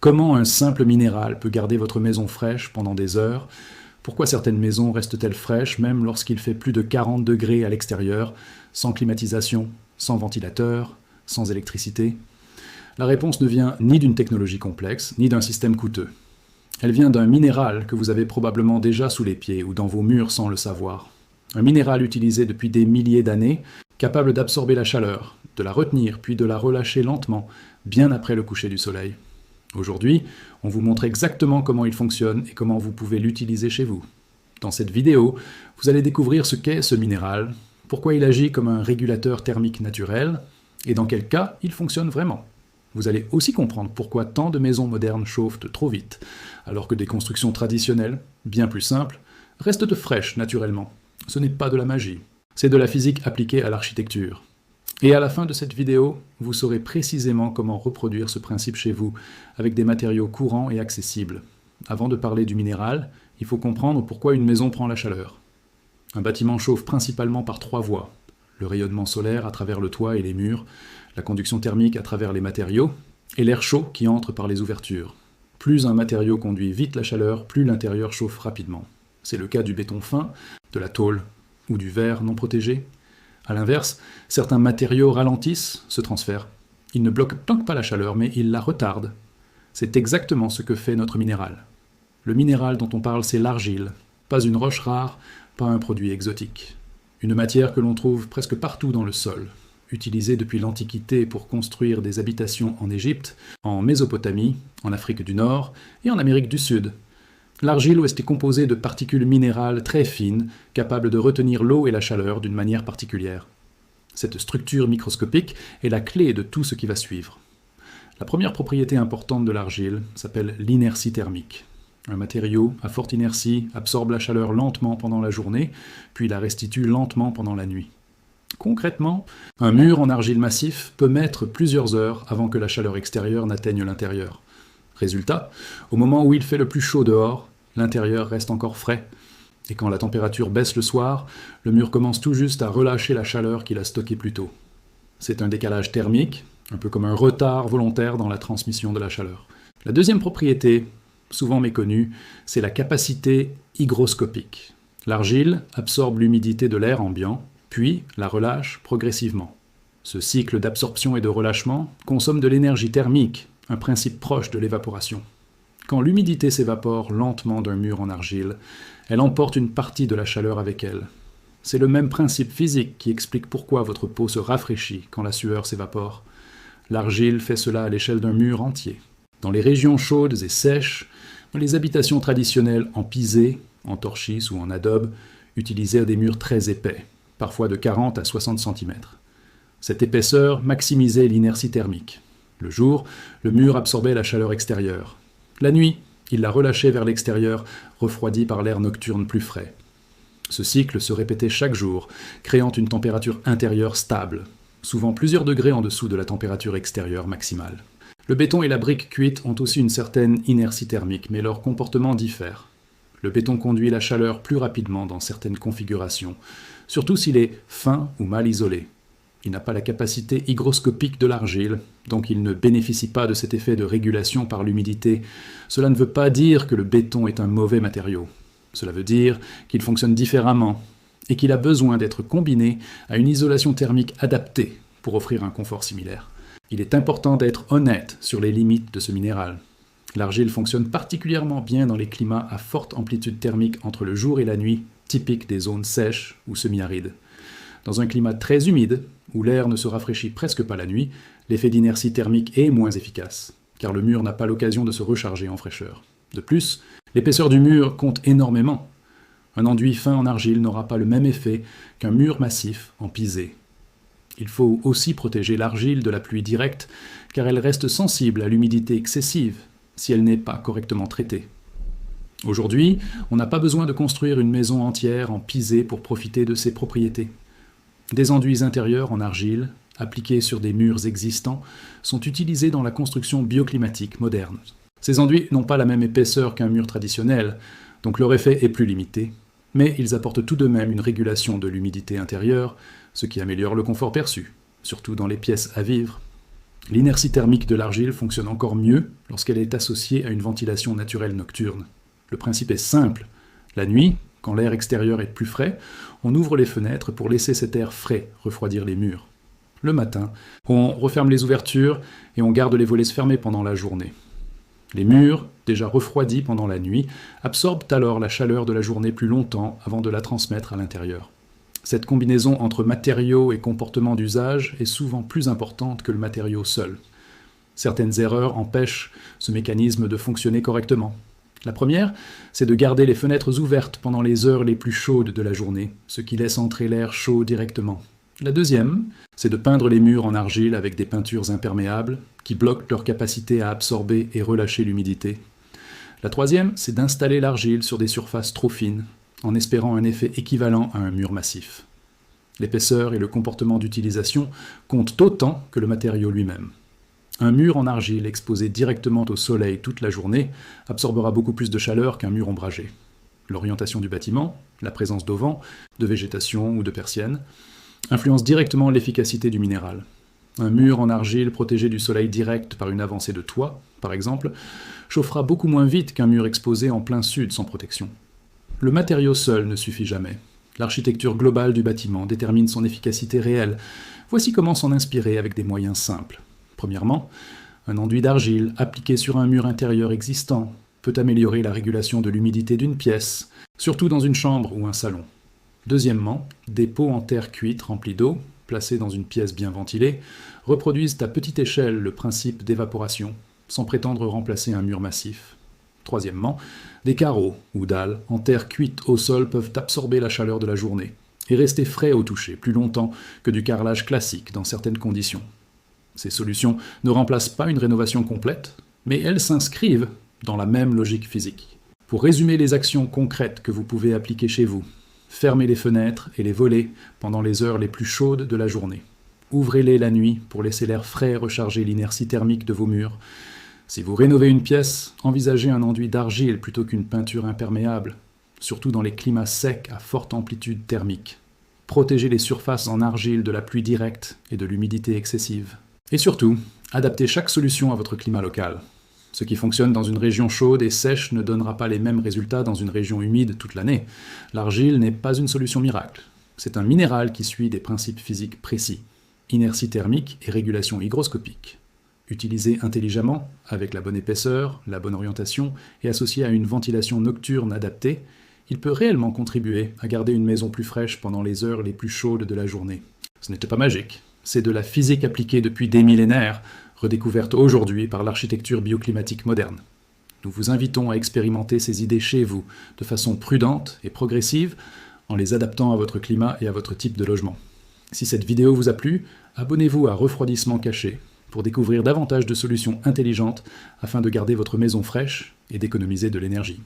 Comment un simple minéral peut garder votre maison fraîche pendant des heures? Pourquoi certaines maisons restent-elles fraîches même lorsqu'il fait plus de 40 degrés à l'extérieur, sans climatisation, sans ventilateur, sans électricité? La réponse ne vient ni d'une technologie complexe, ni d'un système coûteux. Elle vient d'un minéral que vous avez probablement déjà sous les pieds ou dans vos murs sans le savoir. Un minéral utilisé depuis des milliers d'années, capable d'absorber la chaleur, de la retenir puis de la relâcher lentement, bien après le coucher du soleil. Aujourd'hui, on vous montre exactement comment il fonctionne et comment vous pouvez l'utiliser chez vous. Dans cette vidéo, vous allez découvrir ce qu'est ce minéral, pourquoi il agit comme un régulateur thermique naturel, et dans quel cas il fonctionne vraiment. Vous allez aussi comprendre pourquoi tant de maisons modernes chauffent trop vite, alors que des constructions traditionnelles, bien plus simples, restent fraîches naturellement. Ce n'est pas de la magie, c'est de la physique appliquée à l'architecture. Et à la fin de cette vidéo, vous saurez précisément comment reproduire ce principe chez vous, avec des matériaux courants et accessibles. Avant de parler du minéral, il faut comprendre pourquoi une maison prend la chaleur. Un bâtiment chauffe principalement par 3 voies. Le rayonnement solaire à travers le toit et les murs, la conduction thermique à travers les matériaux, et l'air chaud qui entre par les ouvertures. Plus un matériau conduit vite la chaleur, plus l'intérieur chauffe rapidement. C'est le cas du béton fin, de la tôle ou du verre non protégé. A l'inverse, certains matériaux ralentissent ce transfert. Ils ne bloquent pas la chaleur, mais ils la retardent. C'est exactement ce que fait notre minéral. Le minéral dont on parle, c'est l'argile. Pas une roche rare, pas un produit exotique. Une matière que l'on trouve presque partout dans le sol, utilisée depuis l'Antiquité pour construire des habitations en Égypte, en Mésopotamie, en Afrique du Nord et en Amérique du Sud. L'argile est composée de particules minérales très fines, capables de retenir l'eau et la chaleur d'une manière particulière. Cette structure microscopique est la clé de tout ce qui va suivre. La première propriété importante de l'argile s'appelle l'inertie thermique. Un matériau à forte inertie absorbe la chaleur lentement pendant la journée, puis la restitue lentement pendant la nuit. Concrètement, un mur en argile massif peut mettre plusieurs heures avant que la chaleur extérieure n'atteigne l'intérieur. Résultat, au moment où il fait le plus chaud dehors, l'intérieur reste encore frais, et quand la température baisse le soir, le mur commence tout juste à relâcher la chaleur qu'il a stockée plus tôt. C'est un décalage thermique, un peu comme un retard volontaire dans la transmission de la chaleur. La deuxième propriété, souvent méconnue, c'est la capacité hygroscopique. L'argile absorbe l'humidité de l'air ambiant, puis la relâche progressivement. Ce cycle d'absorption et de relâchement consomme de l'énergie thermique, un principe proche de l'évaporation. Quand l'humidité s'évapore lentement d'un mur en argile, elle emporte une partie de la chaleur avec elle. C'est le même principe physique qui explique pourquoi votre peau se rafraîchit quand la sueur s'évapore. L'argile fait cela à l'échelle d'un mur entier. Dans les régions chaudes et sèches, les habitations traditionnelles en pisé, en torchis ou en adobe utilisaient des murs très épais, parfois de 40 à 60 cm. Cette épaisseur maximisait l'inertie thermique. Le jour, le mur absorbait la chaleur extérieure. La nuit, il la relâchait vers l'extérieur, refroidi par l'air nocturne plus frais. Ce cycle se répétait chaque jour, créant une température intérieure stable, souvent plusieurs degrés en dessous de la température extérieure maximale. Le béton et la brique cuite ont aussi une certaine inertie thermique, mais leur comportement diffère. Le béton conduit la chaleur plus rapidement dans certaines configurations, surtout s'il est fin ou mal isolé. Il n'a pas la capacité hygroscopique de l'argile, donc il ne bénéficie pas de cet effet de régulation par l'humidité. Cela ne veut pas dire que le béton est un mauvais matériau. Cela veut dire qu'il fonctionne différemment et qu'il a besoin d'être combiné à une isolation thermique adaptée pour offrir un confort similaire. Il est important d'être honnête sur les limites de ce minéral. L'argile fonctionne particulièrement bien dans les climats à forte amplitude thermique entre le jour et la nuit, typiques des zones sèches ou semi-arides. Dans un climat très humide, où l'air ne se rafraîchit presque pas la nuit, l'effet d'inertie thermique est moins efficace, car le mur n'a pas l'occasion de se recharger en fraîcheur. De plus, l'épaisseur du mur compte énormément. Un enduit fin en argile n'aura pas le même effet qu'un mur massif en pisé. Il faut aussi protéger l'argile de la pluie directe, car elle reste sensible à l'humidité excessive si elle n'est pas correctement traitée. Aujourd'hui, on n'a pas besoin de construire une maison entière en pisé pour profiter de ses propriétés. Des enduits intérieurs en argile, appliqués sur des murs existants, sont utilisés dans la construction bioclimatique moderne. Ces enduits n'ont pas la même épaisseur qu'un mur traditionnel, donc leur effet est plus limité, mais ils apportent tout de même une régulation de l'humidité intérieure, ce qui améliore le confort perçu, surtout dans les pièces à vivre. L'inertie thermique de l'argile fonctionne encore mieux lorsqu'elle est associée à une ventilation naturelle nocturne. Le principe est simple. La nuit, quand l'air extérieur est plus frais, on ouvre les fenêtres pour laisser cet air frais refroidir les murs. Le matin, on referme les ouvertures et on garde les volets fermés pendant la journée. Les murs, déjà refroidis pendant la nuit, absorbent alors la chaleur de la journée plus longtemps avant de la transmettre à l'intérieur. Cette combinaison entre matériaux et comportements d'usage est souvent plus importante que le matériau seul. Certaines erreurs empêchent ce mécanisme de fonctionner correctement. La première, c'est de garder les fenêtres ouvertes pendant les heures les plus chaudes de la journée, ce qui laisse entrer l'air chaud directement. La deuxième, c'est de peindre les murs en argile avec des peintures imperméables qui bloquent leur capacité à absorber et relâcher l'humidité. La troisième, c'est d'installer l'argile sur des surfaces trop fines, en espérant un effet équivalent à un mur massif. L'épaisseur et le comportement d'utilisation comptent autant que le matériau lui-même. Un mur en argile exposé directement au soleil toute la journée absorbera beaucoup plus de chaleur qu'un mur ombragé. L'orientation du bâtiment, la présence d'auvent, de végétation ou de persiennes, influence directement l'efficacité du minéral. Un mur en argile protégé du soleil direct par une avancée de toit, par exemple, chauffera beaucoup moins vite qu'un mur exposé en plein sud sans protection. Le matériau seul ne suffit jamais. L'architecture globale du bâtiment détermine son efficacité réelle. Voici comment s'en inspirer avec des moyens simples. Premièrement, un enduit d'argile appliqué sur un mur intérieur existant peut améliorer la régulation de l'humidité d'une pièce, surtout dans une chambre ou un salon. Deuxièmement, des pots en terre cuite remplis d'eau, placés dans une pièce bien ventilée, reproduisent à petite échelle le principe d'évaporation, sans prétendre remplacer un mur massif. Troisièmement, des carreaux ou dalles en terre cuite au sol peuvent absorber la chaleur de la journée et rester frais au toucher plus longtemps que du carrelage classique dans certaines conditions. Ces solutions ne remplacent pas une rénovation complète, mais elles s'inscrivent dans la même logique physique. Pour résumer les actions concrètes que vous pouvez appliquer chez vous, fermez les fenêtres et les volets pendant les heures les plus chaudes de la journée. Ouvrez-les la nuit pour laisser l'air frais recharger l'inertie thermique de vos murs. Si vous rénovez une pièce, envisagez un enduit d'argile plutôt qu'une peinture imperméable, surtout dans les climats secs à forte amplitude thermique. Protégez les surfaces en argile de la pluie directe et de l'humidité excessive. Et surtout, adaptez chaque solution à votre climat local. Ce qui fonctionne dans une région chaude et sèche ne donnera pas les mêmes résultats dans une région humide toute l'année. L'argile n'est pas une solution miracle. C'est un minéral qui suit des principes physiques précis. Inertie thermique et régulation hygroscopique. Utilisé intelligemment, avec la bonne épaisseur, la bonne orientation et associé à une ventilation nocturne adaptée, il peut réellement contribuer à garder une maison plus fraîche pendant les heures les plus chaudes de la journée. Ce n'était pas magique. C'est de la physique appliquée depuis des millénaires, redécouverte aujourd'hui par l'architecture bioclimatique moderne. Nous vous invitons à expérimenter ces idées chez vous, de façon prudente et progressive, en les adaptant à votre climat et à votre type de logement. Si cette vidéo vous a plu, abonnez-vous à Refroidissement Caché pour découvrir davantage de solutions intelligentes afin de garder votre maison fraîche et d'économiser de l'énergie.